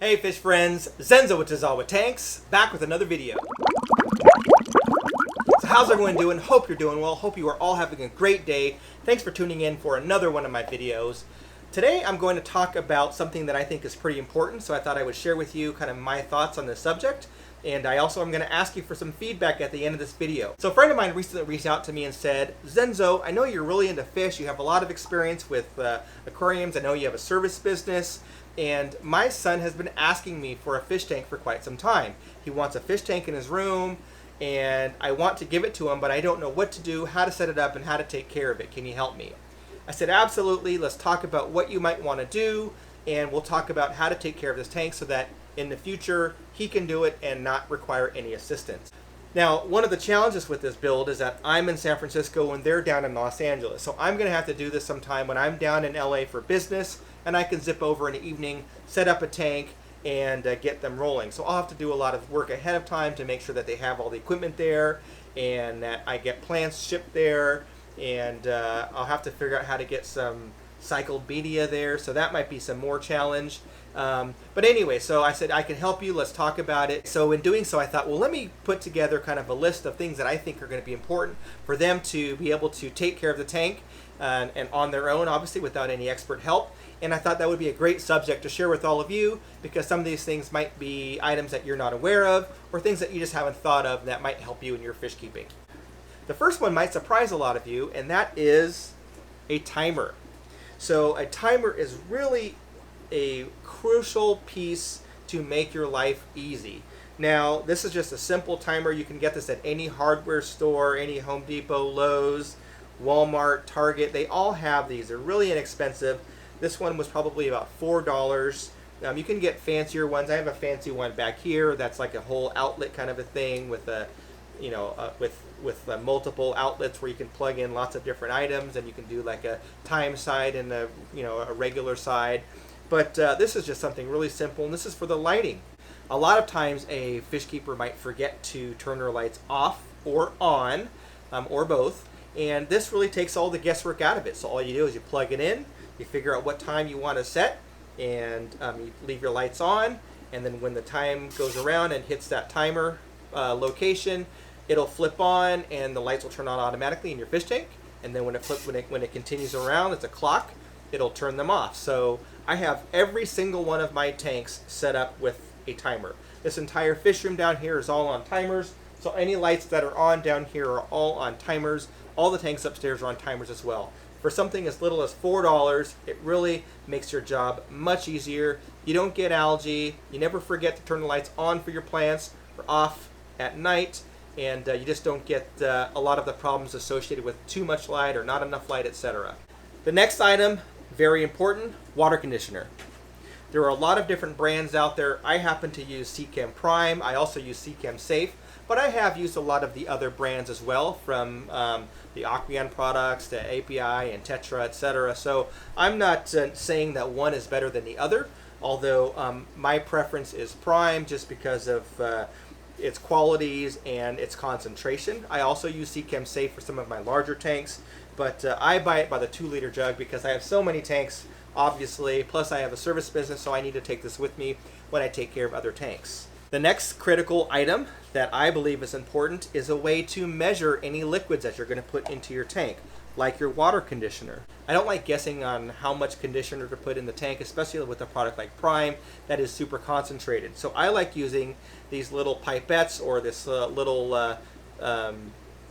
Hey fish friends, Zenzo with Tazawa Tanks, back with another video. So how's everyone doing? Hope you're doing well. Hope you are all having a great day. Thanks for tuning in for another one of my videos. Today I'm going to talk about something that I think is pretty important, so I thought I would share with you kind of my thoughts on this subject. And I also am going to ask you for some feedback at the end of this video. So a friend of mine recently reached out to me and said, Zenzo, I know you're really into fish. You have a lot of experience with aquariums. I know you have a service business. And my son has been asking me for a fish tank for quite some time. He wants a fish tank in his room, and I want to give it to him, but I don't know what to do, how to set it up, and how to take care of it. Can you help me? I said, absolutely. Let's talk about what you might want to do, and we'll talk about how to take care of this tank so that in the future he can do it and not require any assistance. Now, one of the challenges with this build is that I'm in San Francisco and they're down in Los Angeles. So I'm going to have to do this sometime when I'm down in LA for business, and I can zip over in the evening, set up a tank, and get them rolling. So I'll have to do a lot of work ahead of time to make sure that they have all the equipment there and that I get plants shipped there, and I'll have to figure out how to get some cycled media there, so that might be some more challenge. But anyway, so I said I can help you, let's talk about it. So in doing so, I thought, well, let me put together kind of a list of things that I think are going to be important for them to be able to take care of the tank and on their own, obviously without any expert help. And I thought that would be a great subject to share with all of you, because some of these things might be items that you're not aware of or things that you just haven't thought of that might help you in your fish keeping. The first one might surprise a lot of you, and that is a timer. So a timer is really a crucial piece to make your life easy. Now, this is just a simple timer. You can get this at any hardware store, any Home Depot, Lowe's, Walmart, Target. They all have these. They're really inexpensive. This one was probably about $4. You can get fancier ones. I have a fancy one back here that's like a whole outlet kind of a thing with a, with multiple outlets where you can plug in lots of different items, and you can do like a time side and a regular side. But this is just something really simple, and this is for the lighting. A lot of times a fish keeper might forget to turn their lights off or on, or both, and this really takes all the guesswork out of it. So all you do is you plug it in, you figure out what time you want to set, and you leave your lights on, and then when the time goes around and hits that timer location, it'll flip on and the lights will turn on automatically in your fish tank. And then when it continues around, it's a clock, it'll turn them off. So I have every single one of my tanks set up with a timer. This entire fish room down here is all on timers. So any lights that are on down here are all on timers. All the tanks upstairs are on timers as well. For something as little as $4, it really makes your job much easier. You don't get algae. You never forget to turn the lights on for your plants or off at night. And you just don't get a lot of the problems associated with too much light or not enough light, etc. The next item, very important, water conditioner. There are a lot of different brands out there. I happen to use Seachem Prime. I also use Seachem Safe, but I have used a lot of the other brands as well, from the Aqueon products to API and Tetra, etc. So I'm not saying that one is better than the other, although my preference is Prime just because of its qualities and its concentration. I also use Seachem Safe for some of my larger tanks, but I buy it by the 2-liter jug because I have so many tanks, obviously, plus I have a service business, so I need to take this with me when I take care of other tanks. The next critical item that I believe is important is a way to measure any liquids that you're going to put into your tank, like your water conditioner. I don't like guessing on how much conditioner to put in the tank, especially with a product like Prime that is super concentrated. So I like using these little pipettes or this little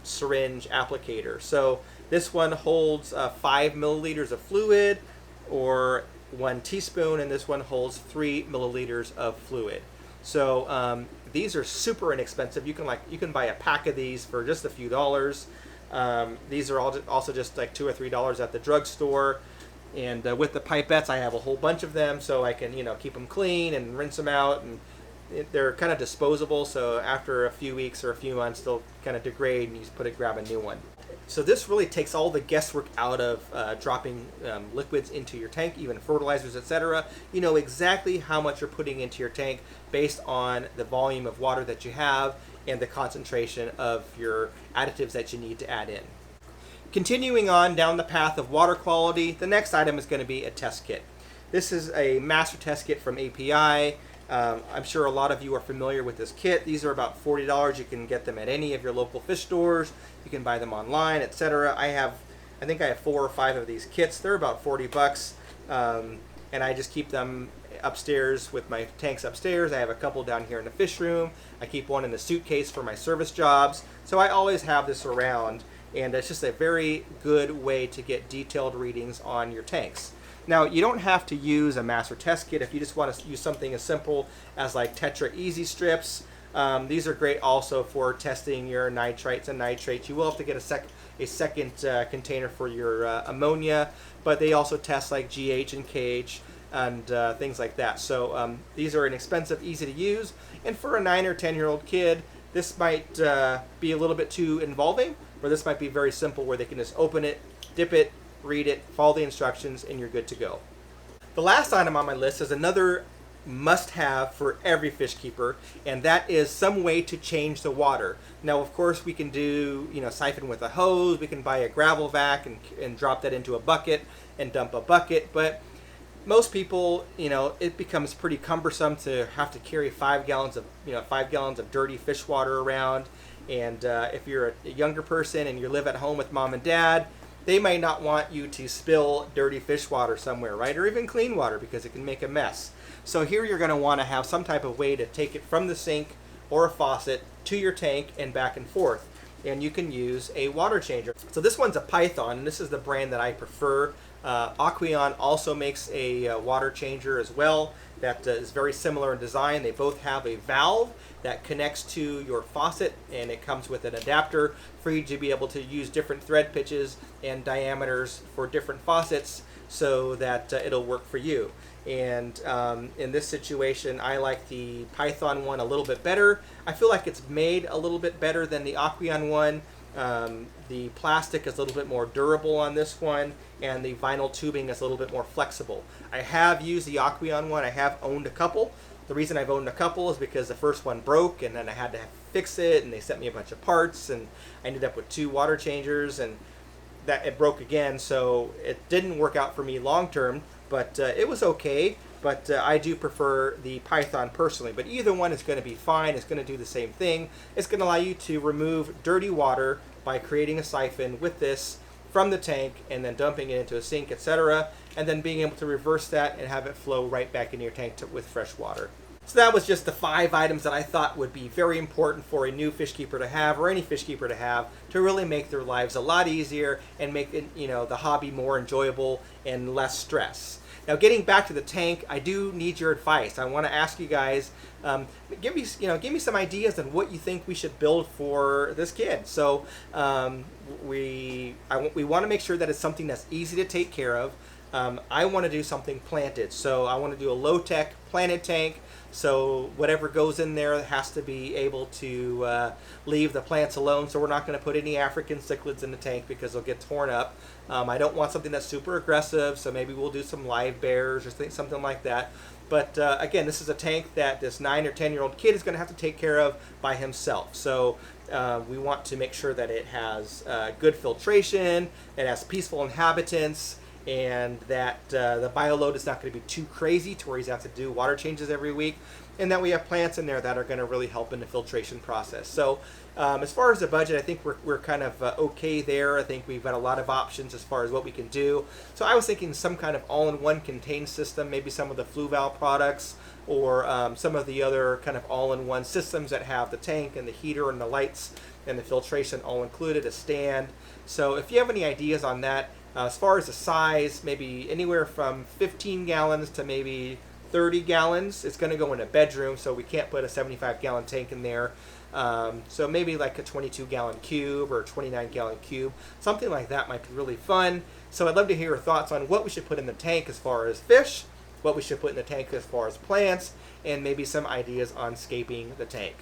syringe applicator. So this one holds 5 milliliters of fluid, or 1 teaspoon, and this one holds 3 milliliters of fluid. So these are super inexpensive. You can buy a pack of these for just a few dollars. These are also just like $2 or $3 at the drugstore. And with the pipettes, I have a whole bunch of them, so I can keep them clean and rinse them out. And they're kind of disposable, so after a few weeks or a few months, they'll kind of degrade, and you just grab a new one. So this really takes all the guesswork out of dropping liquids into your tank, even fertilizers, etc. You know exactly how much you're putting into your tank based on the volume of water that you have and the concentration of your additives that you need to add in. Continuing on down the path of water quality, the next item is going to be a test kit. This is a master test kit from API. I'm sure a lot of you are familiar with this kit. These are about $40. You can get them at any of your local fish stores. You can buy them online, etc. I think I have 4 or 5 of these kits. They're about 40 bucks, and I just keep them upstairs with my tanks upstairs. I have a couple down here in the fish room. I keep one in the suitcase for my service jobs. So I always have this around, and it's just a very good way to get detailed readings on your tanks. Now, you don't have to use a master test kit if you just want to use something as simple as like Tetra Easy Strips. These are great also for testing your nitrites and nitrates. You will have to get a second container for your ammonia, but they also test like GH and KH and things like that. So these are inexpensive, easy to use, and for a 9 or 10-year-old kid, this might be a little bit too involving, or this might be very simple where they can just open it, dip it, read it, follow the instructions, and you're good to go. The last item on my list is another must-have for every fish keeper, and that is some way to change the water. Now, of course, we can do, siphon with a hose. We can buy a gravel vac and drop that into a bucket and dump a bucket, but most people, it becomes pretty cumbersome to have to carry 5 gallons of dirty fish water around. And if you're a younger person and you live at home with mom and dad, they might not want you to spill dirty fish water somewhere, right? Or even clean water, because it can make a mess. So here you're going to want to have some type of way to take it from the sink or a faucet to your tank and back and forth. And you can use a water changer. So this one's a Python, and this is the brand that I prefer. Aqueon also makes a water changer as well that is very similar in design. They both have a valve that connects to your faucet, and it comes with an adapter for you to be able to use different thread pitches and diameters for different faucets so that it'll work for you. And in this situation, I like the Python one a little bit better. I feel like it's made a little bit better than the Aqueon one. The plastic is a little bit more durable on this one, and the vinyl tubing is a little bit more flexible. I have used the Aqueon one. I have owned a couple. The reason I've owned a couple is because the first one broke, and then I had to fix it, and they sent me a bunch of parts, and I ended up with 2 water changers, and that it broke again, so it didn't work out for me long term, but it was okay. But I do prefer the Python personally. But either one is going to be fine. It's going to do the same thing. It's going to allow you to remove dirty water by creating a siphon with this from the tank and then dumping it into a sink, etc. And then being able to reverse that and have it flow right back into your tank with fresh water. So that was just the 5 items that I thought would be very important for a new fish keeper to have, or any fish keeper to have, to really make their lives a lot easier and make it, the hobby more enjoyable and less stress. Now, getting back to the tank, I do need your advice. I want to ask you guys, give me some ideas on what you think we should build for this kid. So we want to make sure that it's something that's easy to take care of. I want to do something planted, so I want to do a low-tech planted tank. So whatever goes in there has to be able to leave the plants alone. So we're not going to put any African cichlids in the tank because they'll get torn up. I don't want something that's super aggressive, so maybe we'll do some live bears or something like that. But again, this is a tank that this 9 or 10-year-old kid is going to have to take care of by himself. So we want to make sure that it has good filtration, it has peaceful inhabitants, and that the bioload is not going to be too crazy to where he's going to have to do water changes every week, and that we have plants in there that are going to really help in the filtration process. So as far as the budget, I think we're kind of okay there. I think we've got a lot of options as far as what we can do. So I was thinking some kind of all-in-one contained system, maybe some of the Fluval products, or some of the other kind of all-in-one systems that have the tank and the heater and the lights and the filtration all included, a stand. So if you have any ideas on that, as far as the size, maybe anywhere from 15 gallons to maybe 30 gallons. It's going to go in a bedroom, so we can't put a 75-gallon tank in there. So maybe like a 22-gallon cube or a 29-gallon cube. Something like that might be really fun. So I'd love to hear your thoughts on what we should put in the tank as far as fish, what we should put in the tank as far as plants, and maybe some ideas on scaping the tank.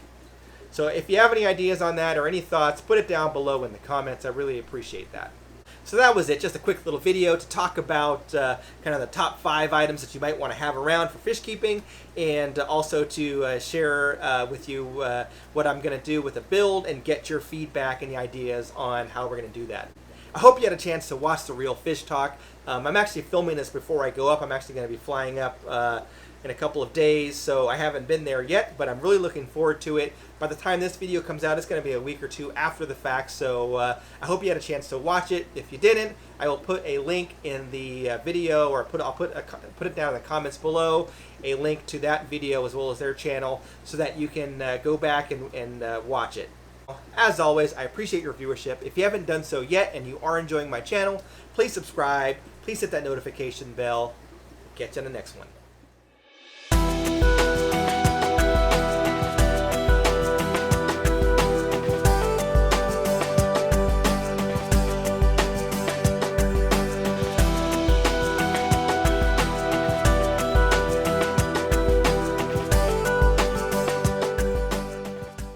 So if you have any ideas on that or any thoughts, put it down below in the comments. I really appreciate that. So that was it, just a quick little video to talk about kind of the top 5 items that you might want to have around for fish keeping, and also to share with you what I'm going to do with the build and get your feedback and the ideas on how we're going to do that. I hope you had a chance to watch the Real Fish Talk. I'm actually filming this before I go up. I'm actually going to be flying up in a couple of days, so I haven't been there yet, but I'm really looking forward to it. By the time this video comes out, it's going to be a week or two after the fact, so I hope you had a chance to watch it. If you didn't, I will put a link in the video, or I'll put it down in the comments below, a link to that video as well as their channel, so that you can go back and watch it. As always, I appreciate your viewership. If you haven't done so yet and you are enjoying my channel, please subscribe, please hit that notification bell. Catch you on the next one.